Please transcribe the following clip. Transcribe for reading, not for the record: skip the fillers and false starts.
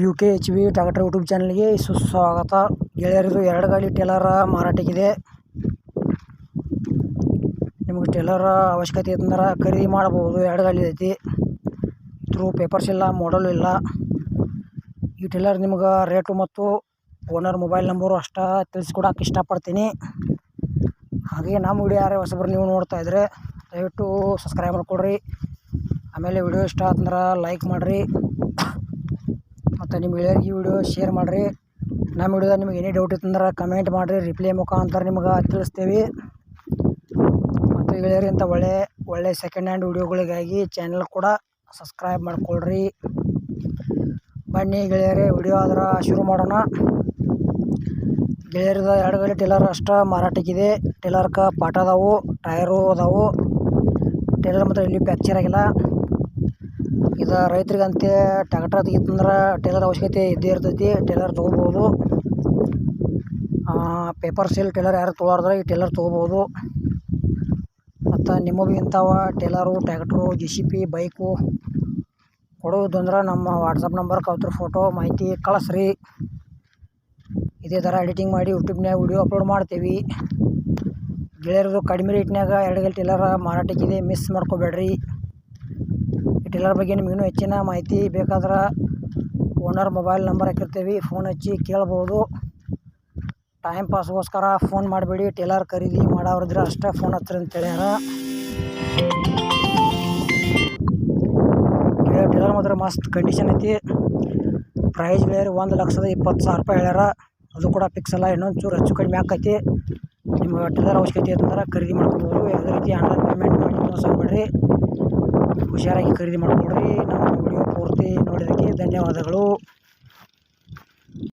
UKHV tractor YouTube ಚಾನಲ್ಗೆ ಸುಸ್ವಾಗತ. ಗೆಳೆಯರಿದು 2 ಗಾಲಿ Taylor ಮಾರಾಟಕ್ಕಿದೆ. ನಿಮಗೆ ಟೇಲರ್ ಅವಶ್ಯಕತೆ ಇತ್ತಂದ್ರೆ ಖರೀದಿ ಮಾಡಬಹುದು. 2 ಗಾಲಿ ಐತಿ. ಇದ್ರ ಪೇಪರ್ಸ್ ಇಲ್ಲ, ಮಾಡಲ್ ಇಲ್ಲ. ಈ ಟೇಲರ್ ನಿಮ್ಗೆ ರೇಟು ಮತ್ತು ಓನರ್ ಮೊಬೈಲ್ ನಂಬರು ಅಷ್ಟ ತಿಳಿಸ್ಕೊಡಕ್ಕೆ ಇಷ್ಟಪಡ್ತೀನಿ. ಹಾಗೆ ನಮ್ಮ ವಿಡಿಯೋ ಯಾರೇ ಹೊಸಬರು ನೀವು ನೋಡ್ತಾ ಇದ್ರೆ ದಯವಿಟ್ಟು ಸಬ್ಸ್ಕ್ರೈಬ್ ಮಾಡ್ಕೊಡ್ರಿ. ಆಮೇಲೆ ವಿಡಿಯೋ ಇಷ್ಟ ಆತಂದ್ರೆ ಲೈಕ್ ಮಾಡಿರಿ ಮತ್ತು ನಿಮ್ಮ ಗೆಳೆಯರಿಗೆ ಈ ವಿಡಿಯೋ ಶೇರ್ ಮಾಡಿರಿ. ನಮ್ಮ ವಿಡಿಯೋದಾಗ ನಿಮಗೆ ಏನೇ ಡೌಟ್ ಇತ್ತಂದ್ರೆ ಕಮೆಂಟ್ ಮಾಡಿರಿ, ರಿಪ್ಲೈ ಮುಖಾಂತರ ನಿಮ್ಗೆ ತಿಳಿಸ್ತೀವಿ. ಮತ್ತು ಗೆಳೆಯರಿ ಇಂಥ ಒಳ್ಳೆ ಸೆಕೆಂಡ್ ಹ್ಯಾಂಡ್ ವಿಡಿಯೋಗಳಿಗಾಗಿ ಚಾನಲ್ ಕೂಡ ಸಬ್ಸ್ಕ್ರೈಬ್ ಮಾಡ್ಕೊಳ್ರಿ. ಬನ್ನಿ ಗೆಳೆಯರೇ, ವಿಡಿಯೋ ಆದ್ರೆ ಶುರು ಮಾಡೋಣ. ಗೆಳೆಯರದ 2 ಗಾಲಿ ಟೇಲರ್ ಅಷ್ಟ ಮಾರಾಟಕ್ಕಿದೆ. ಟೇಲರ್ಗೆ ಪಾಠ ಅದಾವು, ಟೈರು ಅದಾವು. ಟೇಲರ್ ಮಾತ್ರ ಇಲ್ಲಿ ಫ್ಯಾಕ್ಚರ್ ಆಗಿಲ್ಲ. ಇದು ರೈತರಿಗಂತೆ ಟ್ರ್ಯಾಕ್ಟರ್ ತೆಗಿತಂದ್ರೆ ಟೇಲರ್ ಅವಶ್ಯಕತೆ ಇದ್ದೇ ಇರ್ತೈತಿ. ಟೇಲರ್ ತೊಗೋಬೋದು. ಪೇಪರ್ ಸೇಲ್ ಟೇಲರ್ ಯಾರು ತೊಗೊಳಾರ್ದ್ರೆ ಈ ಟೇಲರ್ ತೊಗೋಬೋದು. ಮತ್ತು ನಿಮಗೂ ಇಂಥವ ಟೇಲರು, ಟ್ರ್ಯಾಕ್ಟ್ರು, JCB, ಬೈಕು ಕೊಡೋದಂದ್ರೆ ನಮ್ಮ ವಾಟ್ಸಪ್ ನಂಬರ್ಗೆ ಅವ್ರ ಫೋಟೋ ಮಾಹಿತಿ ಕಳಿಸ್ರಿ. ಇದೇ ಥರ ಎಡಿಟಿಂಗ್ ಮಾಡಿ ಯೂಟ್ಯೂಬ್ನಾಗ ವಿಡಿಯೋ ಅಪ್ಲೋಡ್ ಮಾಡ್ತೀವಿ. ಗೆಳೆಯರದು ಕಡಿಮೆ ರೇಟ್ನಾಗ 2 ಗಾಲಿ ಟೇಲರ್ ಮಾರಾಟಕ್ಕಿದೆ, ಮಿಸ್ ಮಾಡ್ಕೋಬೇಡ್ರಿ. ಈ ಟೇಲರ್ ಬಗ್ಗೆ ನಿಮ್ಗೆ ಇನ್ನೂ ಹೆಚ್ಚಿನ ಮಾಹಿತಿ ಬೇಕಾದ್ರೆ ಓನರ್ ಮೊಬೈಲ್ ನಂಬರ್ ಹಾಕಿರ್ತೀವಿ, ಫೋನ್ ಹಚ್ಚಿ ಕೇಳ್ಬೋದು. ಟೈಮ್ ಪಾಸ್ಗೋಸ್ಕರ ಫೋನ್ ಮಾಡಬೇಡಿ. ಟೇಲರ್ ಖರೀದಿ ಮಾಡೋರಿದ್ರೆ ಅಷ್ಟೇ ಫೋನ್ ಹಚ್ಚಿರಿ ಅಂತ ಹೇಳ್ಯಾರ. ಟೇಲರ್ ಮಾತ್ರ ಮಸ್ತ್ ಕಂಡೀಷನ್ ಐತಿ. ಪ್ರೈಸ್ ಗೆಳೆಯರು 1,20,000 ಹೇಳ್ಯಾರ. ಅದು ಕೂಡ ಫಿಕ್ಸ್ ಅಲ್ಲ, ಇನ್ನೊಂದು ಚೂರು ಹೆಚ್ಚು ಕಡಿಮೆ ಆಕೈತಿ. ನಿಮ್ಗೆ ಟೇಲರ್ ಅವಶ್ಯಕತೆ ಅಂತಂದ್ರೆ ಖರೀದಿ ಮಾಡ್ಕೋಬೋದು. ಯಾವುದೇ ರೀತಿ ಆನ್ಲೈನ್ ಪೇಮೆಂಟ್ ಮಾಡಿ ಮೋಸ ಮಾಡಬೇಡ್ರಿ. ಹುಷಾರಾಗಿ ಖರೀದಿ ಮಾಡ್ಕೊಳ್ರಿ. ನಮ್ಮ ವಿಡಿಯೋ ಪೂರ್ತಿ ನೋಡಿದ್ದಕ್ಕೆ ಧನ್ಯವಾದಗಳು.